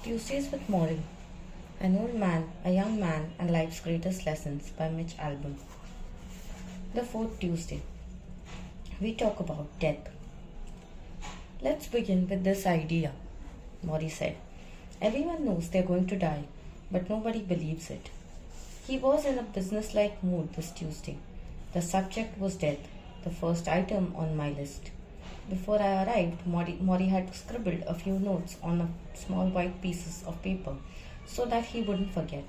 Tuesdays with Morrie, An Old Man, a Young Man, and Life's Greatest Lessons by Mitch Albom. The fourth Tuesday. We talk about death. Let's begin with this idea, Morrie said. Everyone knows they're going to die, but nobody believes it. He was in a businesslike mood this Tuesday. The subject was death, the first item on my list. Before I arrived, Morrie had scribbled a few notes on small white pieces of paper so that he wouldn't forget.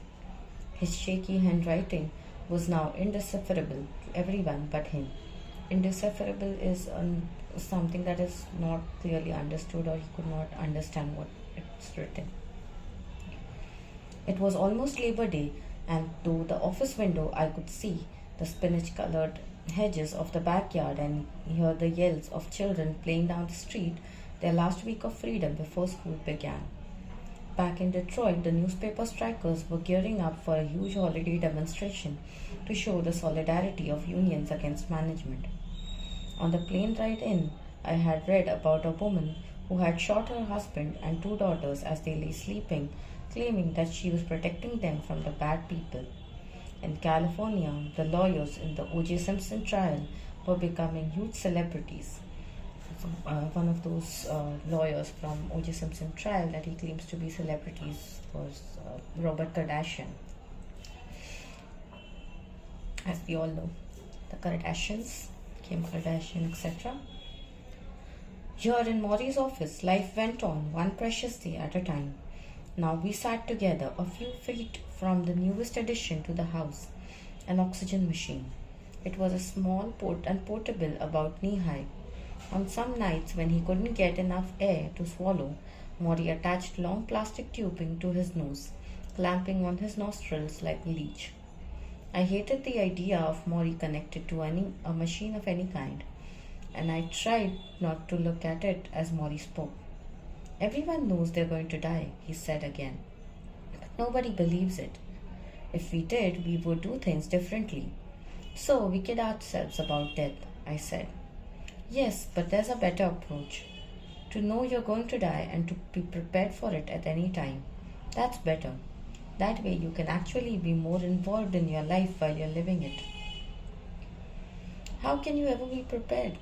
His shaky handwriting was now indecipherable to everyone but him. Indecipherable is something that is not clearly understood, or he could not understand what it's written. It was almost Labor Day, and through the office window I could see the spinach-colored hedges of the backyard and hear the yells of children playing down the street their last week of freedom before school began. Back in Detroit, the newspaper strikers were gearing up for a huge holiday demonstration to show the solidarity of unions against management. On the plane ride in, I had read about a woman who had shot her husband and two daughters as they lay sleeping, claiming that she was protecting them from the bad people. In California, the lawyers in the O.J. Simpson trial were becoming huge celebrities. One of those lawyers from O.J. Simpson trial that he claims to be celebrities was Robert Kardashian. As we all know, the Kardashians, Kim Kardashian, etc. Here in Morrie's office, life went on one precious day at a time. Now we sat together a few feet from the newest addition to the house, an oxygen machine. It was a small and portable, about knee-high. On some nights when he couldn't get enough air to swallow, Morrie attached long plastic tubing to his nose, clamping on his nostrils like a leech. I hated the idea of Morrie connected to a machine of any kind, and I tried not to look at it as Morrie spoke. Everyone knows they're going to die, he said again. But nobody believes it. If we did, we would do things differently. So we kid ourselves about death, I said. Yes, but there's a better approach. To know you're going to die and to be prepared for it at any time. That's better. That way you can actually be more involved in your life while you're living it. How can you ever be prepared?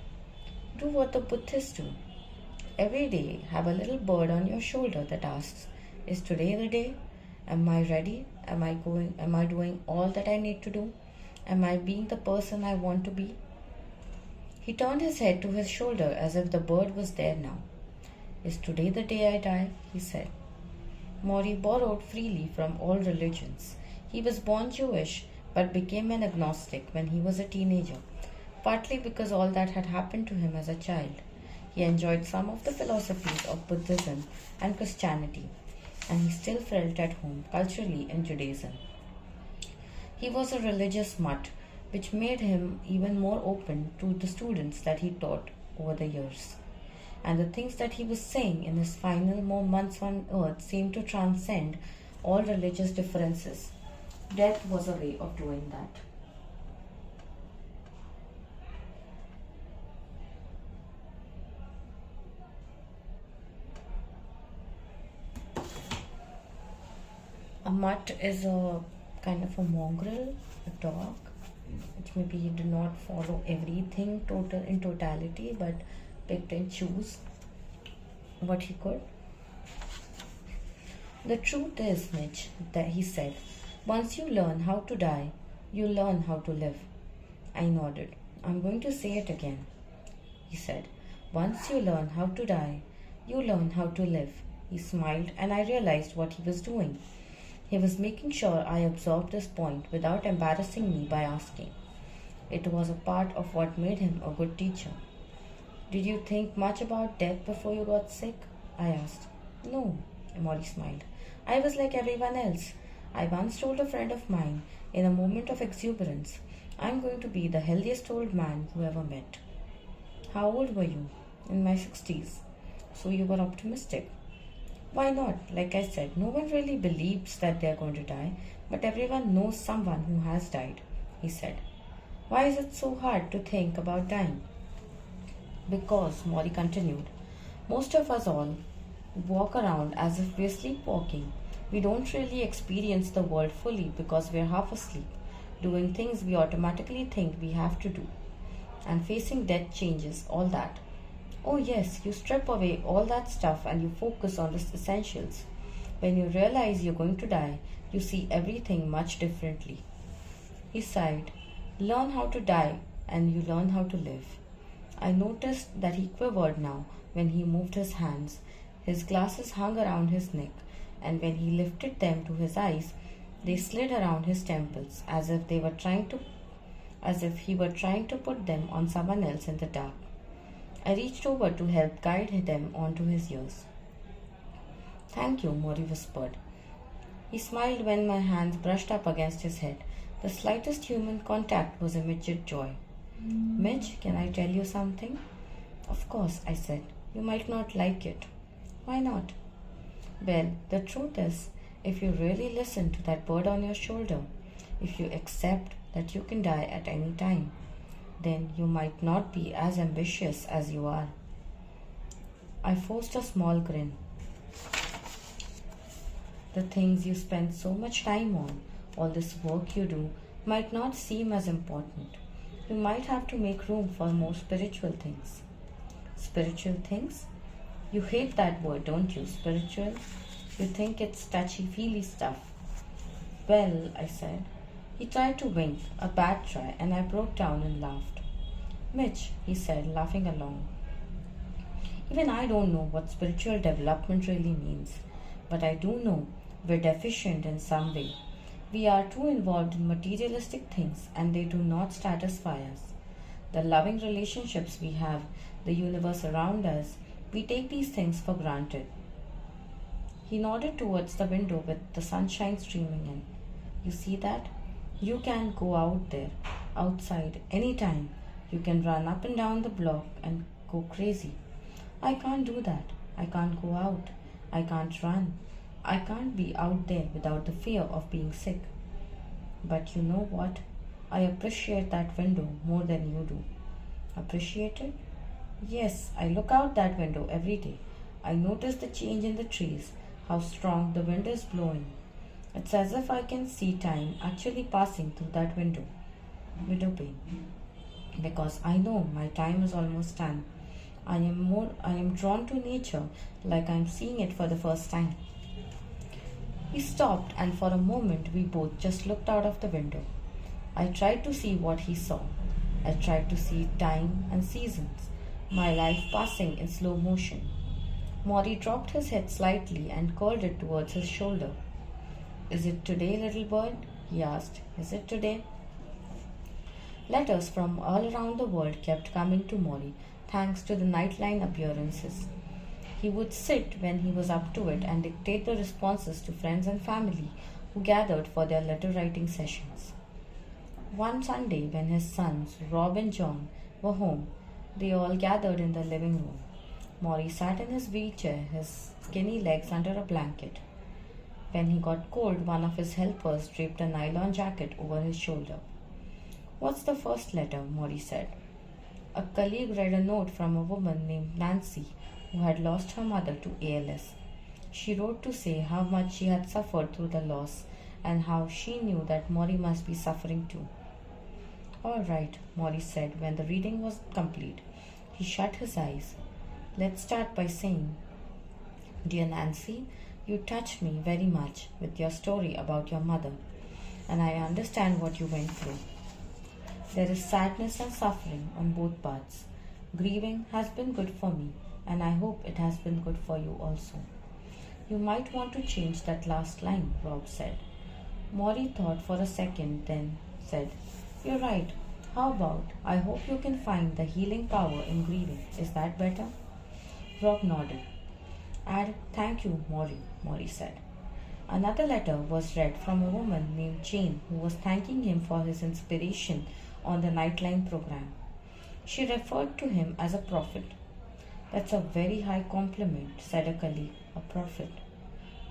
Do what the Buddhists do. Every day, have a little bird on your shoulder that asks, is today the day? Am I ready? Am I doing all that I need to do? Am I being the person I want to be? He turned his head to his shoulder as if the bird was there now. Is today the day I die? He said. Morrie borrowed freely from all religions. He was born Jewish, but became an agnostic when he was a teenager, partly because all that had happened to him as a child. He enjoyed some of the philosophies of Buddhism and Christianity, and he still felt at home culturally in Judaism. He was a religious mutt, which made him even more open to the students that he taught over the years. And the things that he was saying in his final months on earth seemed to transcend all religious differences. Death was a way of doing that. A mutt is a kind of a mongrel, a dog, which maybe he did not follow everything in totality, but picked and choose what he could. The truth is, Mitch, that he said, once you learn how to die, you learn how to live. I nodded. I'm going to say it again. He said, once you learn how to die, you learn how to live. He smiled, and I realized what he was doing. He was making sure I absorbed this point without embarrassing me by asking. It was a part of what made him a good teacher. Did you think much about death before you got sick? I asked. No, Morrie smiled. I was like everyone else. I once told a friend of mine, in a moment of exuberance, I'm going to be the healthiest old man you ever met. How old were you? In my 60s. So you were optimistic. Why not? Like I said, no one really believes that they are going to die, but everyone knows someone who has died, he said. Why is it so hard to think about dying? Because, Morrie continued, most of us all walk around as if we're sleepwalking. We don't really experience the world fully because we're half asleep, doing things we automatically think we have to do. And facing death changes all that. Oh, yes, you strip away all that stuff and you focus on the essentials. When you realize you're going to die, you see everything much differently. He sighed. Learn how to die, and you learn how to live. I noticed that he quivered now when he moved his hands. His glasses hung around his neck, and when he lifted them to his eyes, they slid around his temples as if he were trying to put them on someone else in the dark. I reached over to help guide them onto his ears. Thank you, Morrie whispered. He smiled when my hands brushed up against his head. The slightest human contact was immediate joy. Mitch, can I tell you something? Of course, I said. You might not like it. Why not? Well, the truth is, if you really listen to that bird on your shoulder, if you accept that you can die at any time, then you might not be as ambitious as you are. I forced a small grin. The things you spend so much time on, all this work you do, might not seem as important. You might have to make room for more spiritual things. Spiritual things? You hate that word, don't you? Spiritual? You think it's touchy-feely stuff. Well, I said. He tried to wink, a bad try, and I broke down and laughed. Mitch, he said, laughing along. Even I don't know what spiritual development really means, but I do know we're deficient in some way. We are too involved in materialistic things and they do not satisfy us. The loving relationships we have, the universe around us, we take these things for granted. He nodded towards the window with the sunshine streaming in. You see that? You can go out there, outside, anytime. You can run up and down the block and go crazy. I can't do that. I can't go out. I can't run. I can't be out there without the fear of being sick. But you know what? I appreciate that window more than you do. Appreciate it? Yes, I look out that window every day. I notice the change in the trees, how strong the wind is blowing. It's as if I can see time actually passing through that window pane. Because I know my time is almost done. I am drawn to nature like I am seeing it for the first time. He stopped, and for a moment we both just looked out of the window. I tried to see what he saw. I tried to see time and seasons, my life passing in slow motion. Morrie dropped his head slightly and curled it towards his shoulder. Is it today, little bird? He asked. Is it today? Letters from all around the world kept coming to Morrie, thanks to the Nightline appearances. He would sit when he was up to it and dictate the responses to friends and family who gathered for their letter writing sessions. One Sunday, when his sons, Rob and John, were home, they all gathered in the living room. Morrie sat in his wheelchair, his skinny legs under a blanket. When he got cold, one of his helpers draped a nylon jacket over his shoulder. What's the first letter? Morrie said. A colleague read a note from a woman named Nancy who had lost her mother to ALS. She wrote to say how much she had suffered through the loss and how she knew that Morrie must be suffering too. All right, Morrie said when the reading was complete. He shut his eyes. Let's start by saying, Dear Nancy, you touched me very much with your story about your mother, and I understand what you went through. There is sadness and suffering on both parts. Grieving has been good for me, and I hope it has been good for you also. You might want to change that last line, Rob said. Morrie thought for a second, then said, You're right. How about, I hope you can find the healing power in grieving. Is that better? Rob nodded. Add, thank you, Morrie said. Another letter was read from a woman named Jane who was thanking him for his inspiration on the Nightline program. She referred to him as a prophet. That's a very high compliment, said a colleague. A prophet.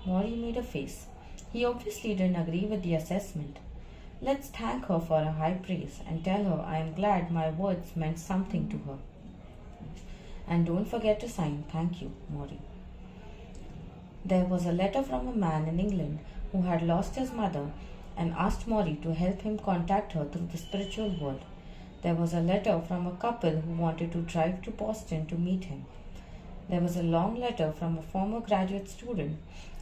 Morrie made a face. He obviously didn't agree with the assessment. Let's thank her for her high praise and tell her I am glad my words meant something to her. And don't forget to sign, thank you, Morrie. There was a letter from a man in England who had lost his mother and asked Morrie to help him contact her through the spiritual world. There was a letter from a couple who wanted to drive to Boston to meet him. There was a long letter from a former graduate student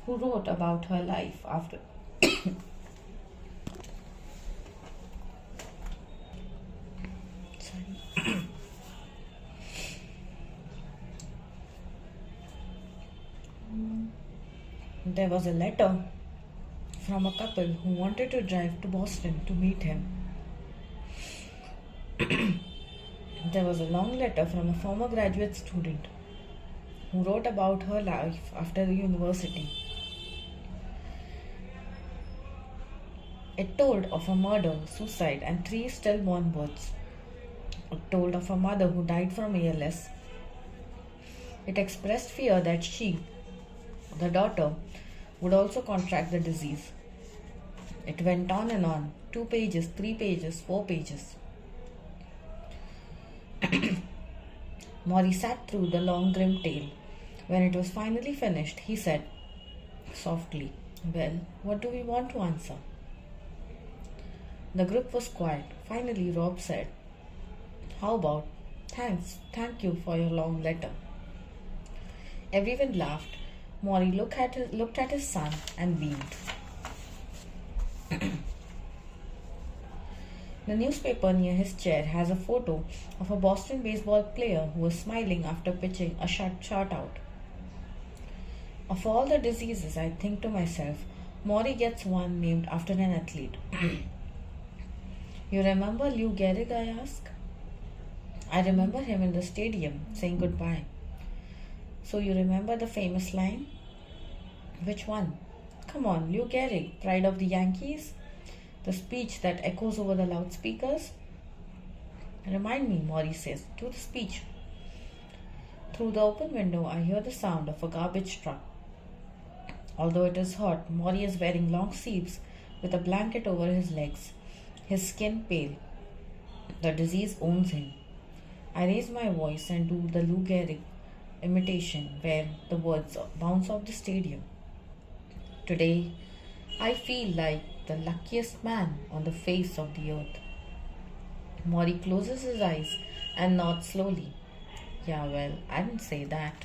who wrote about her life after There was a letter from a couple who wanted to drive to Boston to meet him. There was a long letter from a former graduate student who wrote about her life after the university. It told of a murder, suicide, and 3 stillborn births. It told of a mother who died from ALS. It expressed fear that she, the daughter, would also contract the disease. It went on and on, 2 pages, 3 pages, 4 pages. Morrie sat through the long grim tale. When it was finally finished, he said softly, "Well, what do we want to answer?" The group was quiet. Finally, Rob said, "How about, thank you for your long letter." Everyone laughed. Morrie looked at his son and beamed. The newspaper near his chair has a photo of a Boston baseball player who was smiling after pitching a shutout. Of all the diseases, I think to myself, Morrie gets one named after an athlete. "You remember Lou Gehrig?" I asked. "I remember him in the stadium saying goodbye." "So you remember the famous line?" "Which one?" "Come on, Lou Gehrig, pride of the Yankees." "The speech that echoes over the loudspeakers." "Remind me," Morrie says. "To the speech." Through the open window, I hear the sound of a garbage truck. Although it is hot, Morrie is wearing long sleeves with a blanket over his legs, his skin pale. The disease owns him. I raise my voice and do the Lou Gehrig imitation where the words bounce off the stadium. "Today, I feel like the luckiest man on the face of the earth." Morrie closes his eyes and nods slowly. "Yeah, well, I didn't say that."